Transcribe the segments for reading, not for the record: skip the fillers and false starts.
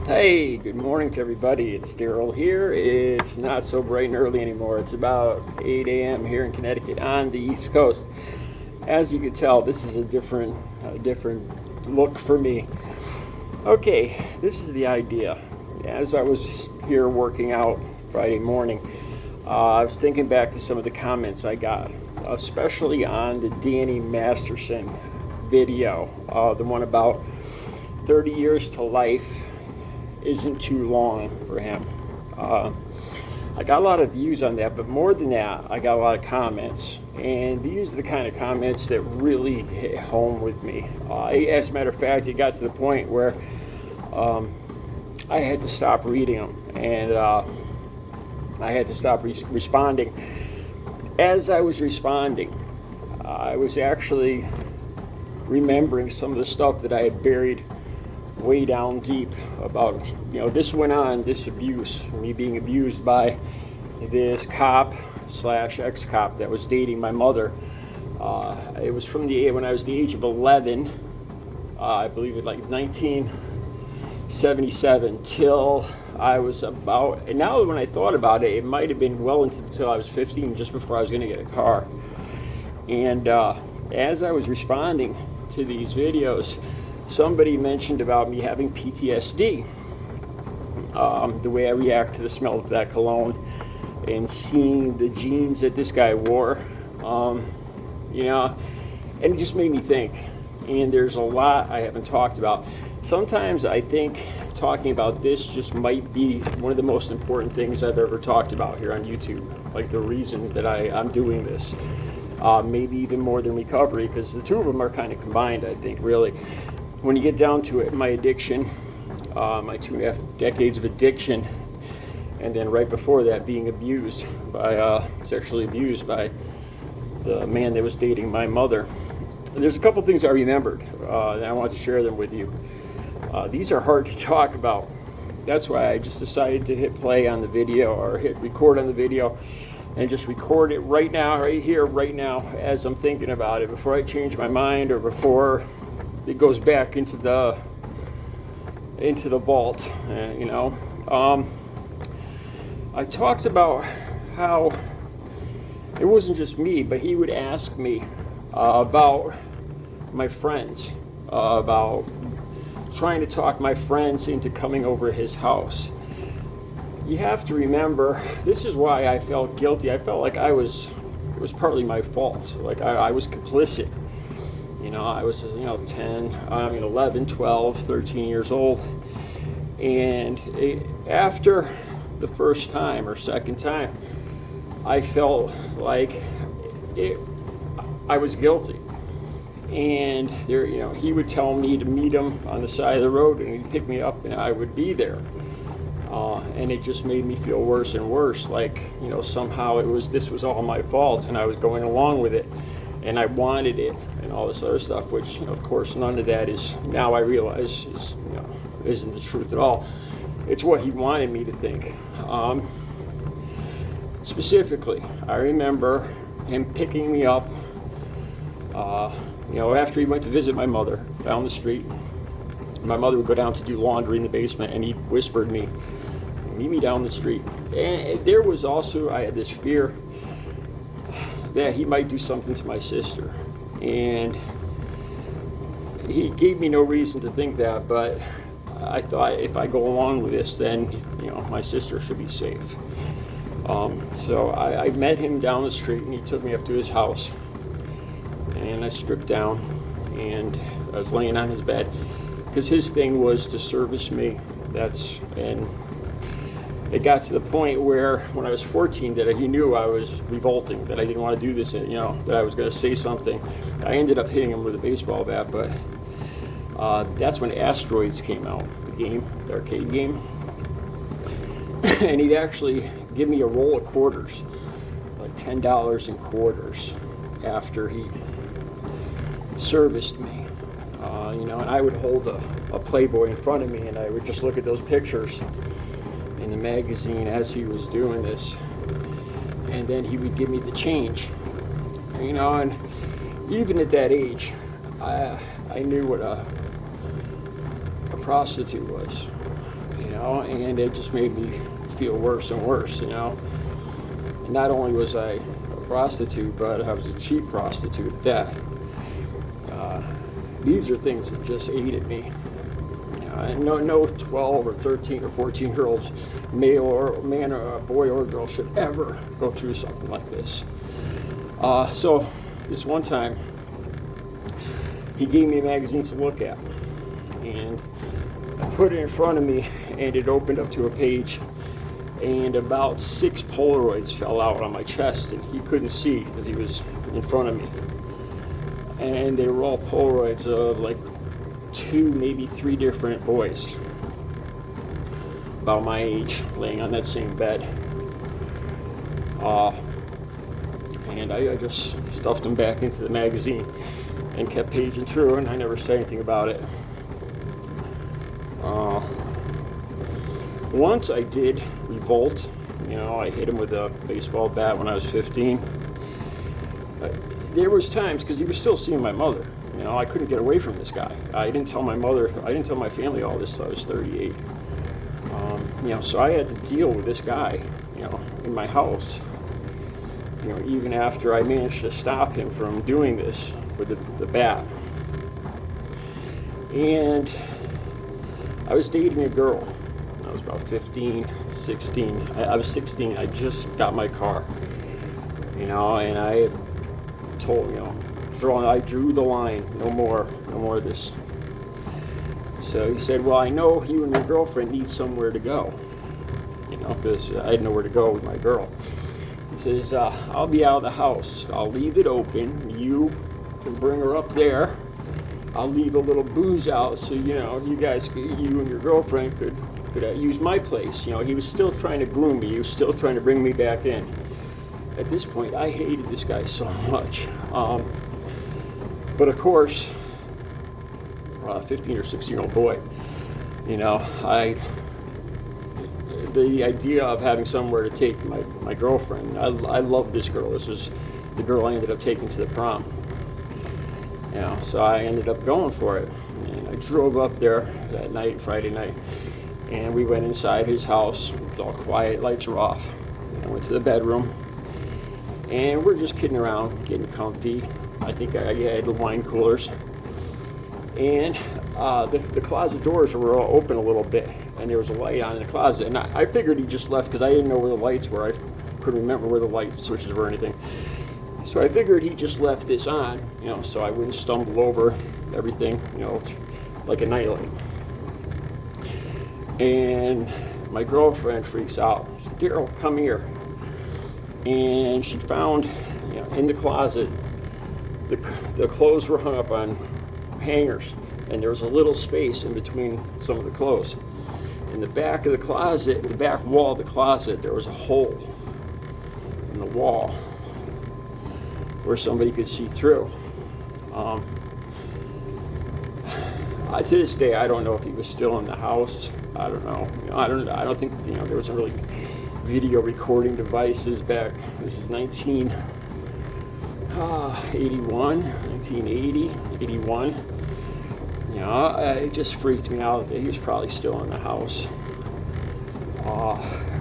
Hey, good morning to everybody. It's Daryl here. It's not so bright and early anymore. It's about 8 a.m. here in Connecticut on the East Coast. As you can tell, this is a different look for me. Okay, this is the idea. As I was here working out Friday morning, I was thinking back to some of the comments I got, especially on the Danny Masterson video, the one about 30 years to life isn't too long for him. I got a lot of views on that, but more than that, I got a lot of comments. And these are the kind of comments that really hit home with me. As a matter of fact, it got to the point where I had to stop reading them, and I had to stop responding. As I was responding, I was actually remembering some of the stuff that I had buried way down deep about, this went on, this abuse, me being abused by this cop slash ex-cop that was dating my mother. It was from when I was the age of 11, I believe it like 1977, till I was about, and now when I thought about it, it might have been well until I was 15, just before I was going to get a car. And as I was responding to these videos, somebody mentioned about me having PTSD, the way I react to the smell of that cologne and seeing the jeans that this guy wore, and it just made me think. And there's a lot I haven't talked about. Sometimes I think talking about this just might be one of the most important things I've ever talked about here on YouTube, like the reason that I'm doing this. Maybe even more than recovery, because the two of them are kind of combined, I think, really. When you get down to it, my addiction, my 2.5 decades of addiction, and then right before that being abused by, sexually abused by the man that was dating my mother. And there's a couple things I remembered, and I want to share them with you. These are hard to talk about. That's why I just decided to hit play on the video, or hit record on the video, and just record it right now, right here, right now, as I'm thinking about it, before I change my mind or before it goes back into the vault. I talked about how it wasn't just me, but he would ask me about my friends, about trying to talk my friends into coming over his house. You have to remember, this is why I felt guilty. I felt like it was partly my fault. Like I was complicit. I was, 11, 12, 13 years old. And after the first time or second time, I felt like I was guilty. And there, he would tell me to meet him on the side of the road, and he'd pick me up, and I would be there. And it just made me feel worse and worse, like, somehow this was all my fault, and I was going along with it, and I wanted it, and all this other stuff, which, of course, none of that is, now I realize, isn't the truth at all. It's what he wanted me to think. Specifically, I remember him picking me up, after he went to visit my mother down the street. My mother would go down to do laundry in the basement, and he whispered me, meet me down the street. And there was also, I had this fear that he might do something to my sister. And he gave me no reason to think that, but I thought if I go along with this, then, my sister should be safe. So I met him down the street, and he took me up to his house. And I stripped down, and I was laying on his bed, because his thing was to service me. And it got to the point where when I was 14 that he knew I was revolting, that I didn't want to do this, that I was going to say something. I ended up hitting him with a baseball bat, but that's when Asteroids came out, the arcade game. And he'd actually give me a roll of quarters, like $10 in quarters, after he serviced me. And I would hold a Playboy in front of me, and I would just look at those pictures in the magazine as he was doing this, and then he would give me the change. And even at that age, I knew what a prostitute was. and it just made me feel worse and worse, And not only was I a prostitute, but I was a cheap prostitute at that. These are things that just ate at me. No 12 or 13 or 14-year-olds, male or man or boy or girl, should ever go through something like this. So this one time, he gave me a magazine to look at, and I put it in front of me, and it opened up to a page, and about 6 Polaroids fell out on my chest, and he couldn't see because he was in front of me. And they were all Polaroids of like 2, maybe 3 different boys about my age laying on that same bed. And I just stuffed them back into the magazine and kept paging through, and I never said anything about it. Once I did revolt. I hit him with a baseball bat when I was 15. There was times, because he was still seeing my mother. I couldn't get away from this guy. I didn't tell my family all this till I was 38. So I had to deal with this guy, in my house. Even after I managed to stop him from doing this with the bat. And I was dating a girl. I was about 15, 16. I was 16. I just got my car. And I told, I drew the line. No more of this. So he said, well, I know you and your girlfriend need somewhere to go. Because I didn't know where to go with my girl. He says, I'll be out of the house. I'll leave it open. You can bring her up there. I'll leave a little booze out so, you and your girlfriend could use my place. He was still trying to groom me. He was still trying to bring me back in. At this point, I hated this guy so much. But of course, 15 or 16-year-old boy, the idea of having somewhere to take my girlfriend, I loved this girl. This was the girl I ended up taking to the prom. So I ended up going for it. And I drove up there that night, Friday night, and we went inside his house. It was all quiet, lights were off. I went to the bedroom, and we're just kidding around, getting comfy. I think I had the wine coolers. And the closet doors were all open a little bit, and there was a light on in the closet. And I figured he just left because I didn't know where the lights were. I couldn't remember where the light switches were or anything. So I figured he just left this on, so I wouldn't stumble over everything, like a nightlight. And my girlfriend freaks out. She said, Daryl, come here. And she found, in the closet, the clothes were hung up on hangers, and there was a little space in between some of the clothes. In the back of the closet, the back wall of the closet, there was a hole in the wall where somebody could see through. To this day, I don't know if he was still in the house. I don't know. I don't think there was really video recording devices back. This is 1981, 1980, 81. It just freaked me out that he was probably still in the house.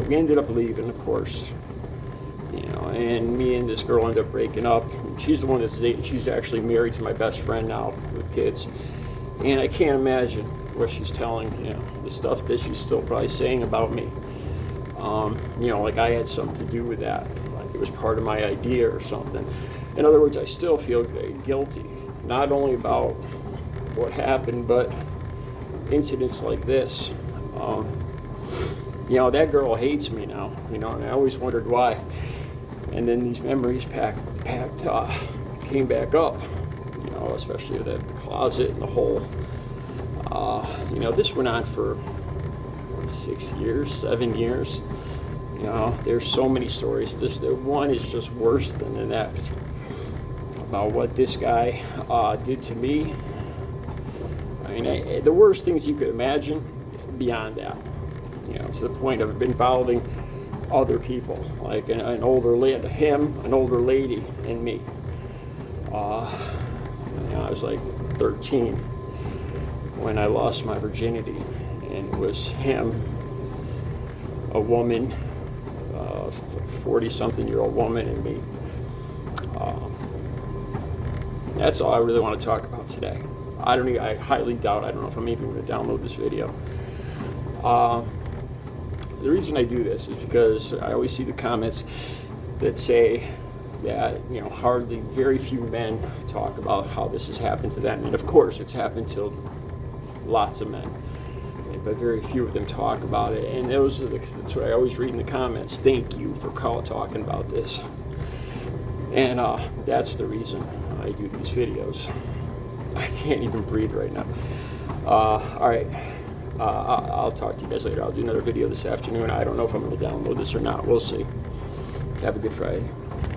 We ended up leaving, of course. And me and this girl ended up breaking up. She's the one that's dating. She's actually married to my best friend now with kids. And I can't imagine what she's telling, the stuff that she's still probably saying about me. Like I had something to do with that. Like it was part of my idea or something. In other words, I still feel guilty, not only about what happened, but incidents like this. That girl hates me now, and I always wondered why. And then these memories came back up, especially the closet and the hole. This went on for 6 years, 7 years. There's so many stories. The one is just worse than the next about what this guy did to me. The worst things you could imagine beyond that, to the point of involving other people, like an older lady, an older lady, and me. I was like 13 when I lost my virginity, and it was him a woman, 40-something-year-old woman, and me. That's all I really want to talk about today. I highly doubt, I don't know if I'm even going to download this video. The reason I do this is because I always see the comments that say that, you know, very few men talk about how this has happened to them. And of course, it's happened to lots of men, but very few of them talk about it. And that's what I always read in the comments. Thank you for talking about this. And that's the reason I do these videos. I can't even breathe right now. All right. I'll talk to you guys later. I'll do another video this afternoon. I don't know if I'm going to download this or not. We'll see. Have a good Friday.